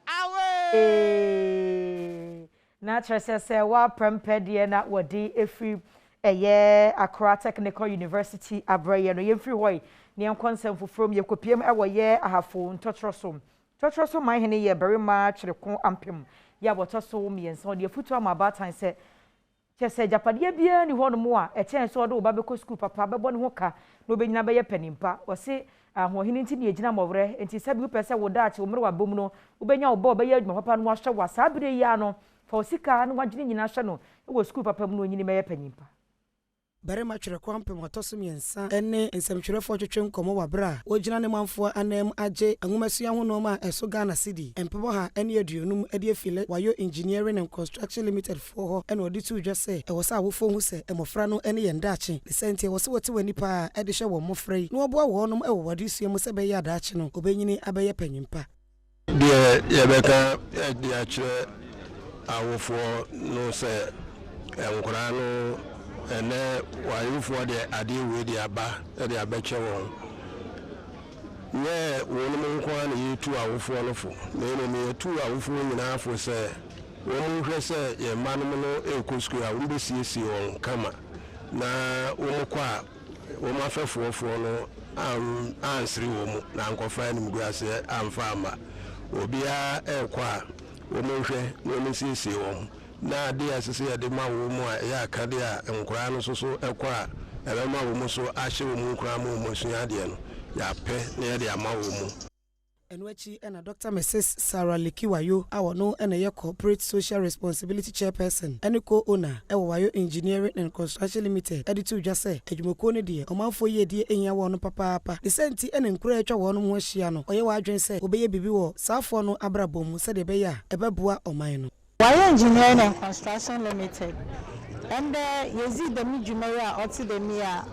awe na trese wa prempede na wodi efri eye Accra Technical University abraye no yemfri hoy ne enkonsem fofrom yekopiem ewoye ahafo ntotrosom man hene ye berima kyrekon ampem ya botoso mienso de futu amabatan se chese japade bia ni hono mo a echen so do ba beko school papa bebo ne ho ka no benyina be ye panimpa o se ahohini nti ne ejina mowre enti sabi pese wo daache wo mere wa bom no wo benya wo ba ye adwuma papa no ahwe wa sabire ya no fa osika no wagene nyina hwe no wo school papa mu no nyini me ye panimpa Berima kyrekon Premotobre miensa ene nsemtwerefo twetwe nkomo wabra ogina ne manfo anem age anwumasua ho no ma eso Ghana city empebo ha ene aduonum ade afile wayo engineering and construction limited for ho ene odi tu dwese e wosa awofo hu se emofra no ene yendaache de sente wose wote wani pa ede hye wo mofrei no obo wo nom e wo wade sua mu se be ya daache no obenyini abeye panyimpa de yebeka de akire awofo no se enkora no ene wayufo de ade we de aba de abeche won ye wonum nkwa na yetu awofo no fo na me yetu awofo nyina afo se won hwe se ye manum no ekosku a won besiesie won kama na won kwa won afefofo no ansri won na nkofa nim guase amfa ama obia ekwa won hwe na won siesie won na de asese ya de ma wo mu a ya akade a nkura no so ekwa ebe ma wo mu so ahye wo mu nkura mu sua de no ya pe na ya de ama wo mu Enwachi ena Dr. Mrs. Sarah Lekiwayo awono ena ye corporate social responsibility chairperson ene co-owner ewo Wayo Engineering and Construction Limited editu dwase adwumako ne de omanfo ye de enya wo no papa de senti ene nkura atwa wo no ho ahia no oye wa adwen se obeye bibi wo safo no abrabom se de be ya ebeboa oman no Wayo Engineering and Construction Limited and Yezi the Mijumaya Oti the Mia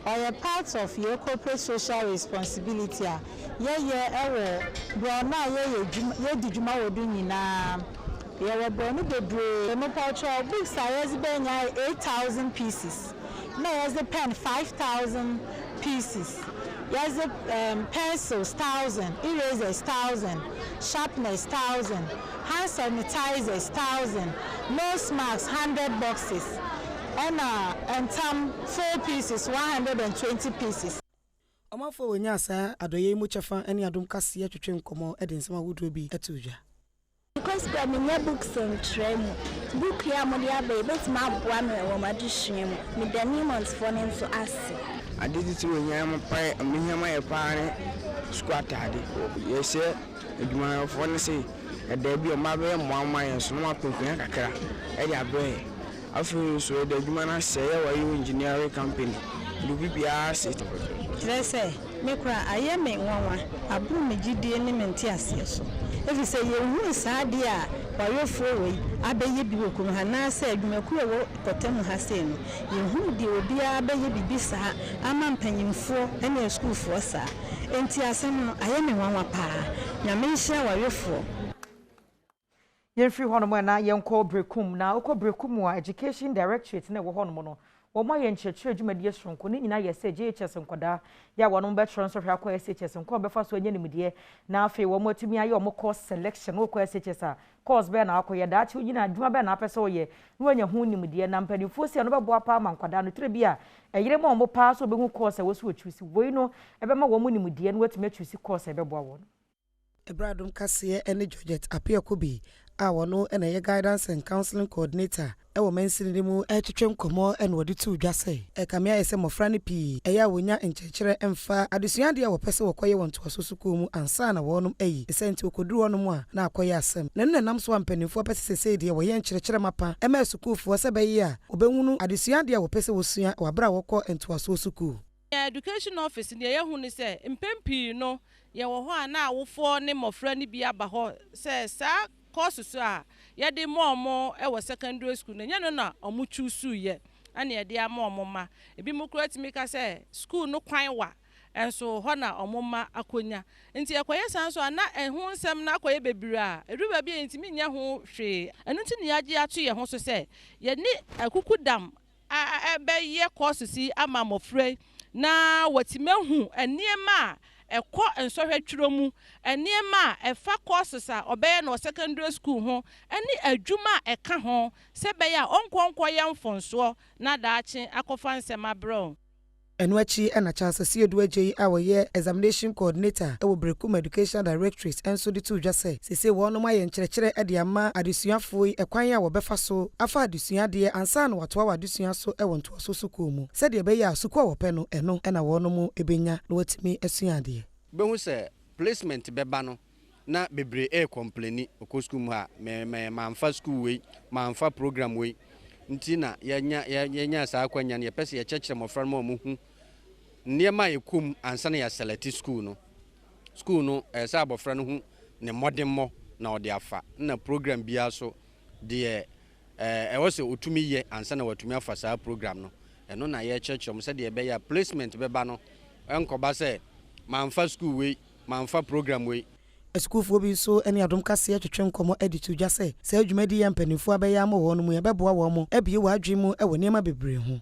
or part of your corporate social responsibility. Brona ye did you know doing na ye born the brew no cultural books are 8,000 pieces. No, as a pen 5,000 pieces. Yes, pencils 1,000, erasers 1,000, sharpness 1,000, hand sanitizers 1,000, nose masks 100 boxes, and some 4 pieces 120 pieces. Omafo wonyasa adoye mu chefa ene Adom Kasee twetwe nkomo edensema wudo bi etuja. Because I mean books and training. Book here mo dia be bet ma boa me wo ma dihwe mu. Me the new months for nem so ase. Adidi ti wonya mo pai amihama ye paare squat ade. Yes eduma for ne say e da bi o ma be mo amwa ye so no apenkunya kakra. E dia be afu so da eduma na se ye Wayo engineering company. Du bibia se to. Say me kra aye me nwanwa aburu me gidie ne menti ase so. If you say you who sad ya Wayo free abeye bi okunu ha na say adwumaku ewo kotem ha say no ye hu de obi abeye bibi sa ama mpanyimfo ene school fo sa enti asem no aye me nwanwa pa nyame nhia Wayo fo yemfri hono mo na yenko brekum na okọ brekum a education directorate na wo hono mo no wo ma yen chechire dwumadi sonko ni nyina yese JHS nkoda ya wono be transfer hwa kwa SHS nko be fa so anya nimdie na afi wo motumi aye wo course selection wo kwa SHS a course be na akoye da chi nyina adwuma be na apese wo ye no anya hu nimdie na mpanifo si no be boa pa ma nkoda no trebia eyire mo mo pa so be hu course wo so choose wo no ebe ma wo mu nimdie no watumi choose course ebe boa wo Adom Kasee ene Georgette Apiakobi awono ene ye guidance and counseling coordinator ewo mensini mu twetwe nkomo ene wodi tu dwase ekamia ese mofra ne pi eya wonya nkyekere emfa adesuade a wopese wokoye wonto asosuku mu ansa na wonum eyi esenti okoduru wonum a na akoye asem ne nenam so ampanifo pese sese de wo ye nkyekere mapa ema sukuufo se beyi a obenhunu adesuade a wopese wosua wabra wokọ ento asosuku education office ne ye hu ne se mpempi no ye wo ho ana awofo ne mofra ne bi aba ho se sa course so a ye de mo e wo secondary school ne nya no na omu choose ye ana ye de amoma ebi mo kura timi ka se school no kwan wa enso ho na omoma akonya nti ekoye san so ana ehun nsem na akoye bebiri a edu ba bi ntimi nya ho hwe enu nti ne yaje ato ye ho so se ye ni akukudam ebe ye course si ama mofre na watimehu eniema ekọ ensohwe twiro mu eniema efa courses a obeye no secondary school ho eni adwuma eka ho se be ya onkonko ye mfonso na daache akofa nsema bro Enwachi and Charles Siodu J. Our year examination coordinator, our Brekum Education Directorate, and so the two just say one of my and Chere at the Ama, Adisia Fui, a quaya or befaso, Afa Disia dear, and son what our Disia so I want to Sukumu. Said the Baya Suko Peno, and no, and I want no more Ebenya, what me a Siadi. But say placement bebano, na bebre e complaini, okoskumha, me manfa school way, manfa program way. Ntina yanya saa kwanya ne pese ye chechire mofra mo hu niema yekum ansana ya select school no sa abofra no hu ne modern mo na ode afa na program bia so de e wose otumi ye ansana watumi afa saa program no eno na ye chechire mo se de be ya placement beba no enkoba se manfa school we manfa program we School bi so any Adom Kasee twetwe nkomo editu dwa se adwumadi ya mpanimfo abɛya ma wɔn mu yɛbɛboa wɔn mo ebie wɔ adwe mu ɛwɔ nneɛma bebree ho.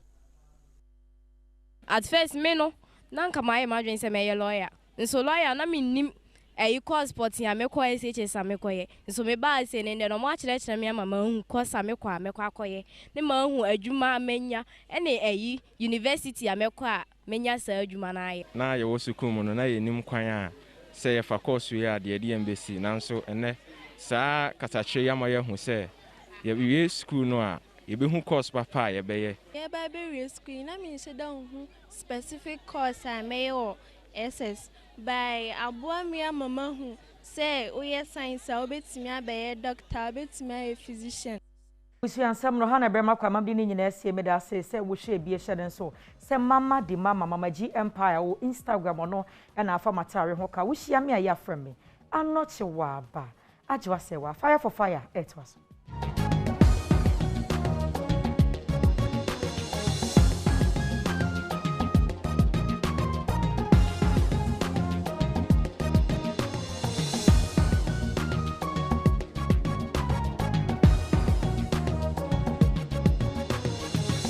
At first me no nanka my imagine say me lawyer nso lawyer na me nim course sport ya me kɔ SHS a me kɔye nso me ba se ne no mo akyerɛkyerɛ me ama mahu course a me kɔ akɔye ne mahu adwuma amenya ɛne university a me kɔ a menya sa adwuma na ayɛ na yɛ wɔ sukuu mu no na yɛ nim kwan a say if a course we are the embassy nanso ene saa kasachire yama ye hu say ye be school no a ye be hu course papa ye be ye ba be school na me se don hu specific course a me o SS by aboa me mama hu say o ye science a obetimi abaye doctor obetimi aye physician Usi ansam no hana brema kwa mamdi ni nyina asie me da se wo hwe bie hye den so se mama di mama G Empire wo Instagram no na afa matare ho ka wo hia me ayi afrem me anoche wa ba agwa se wa fire for fire etwas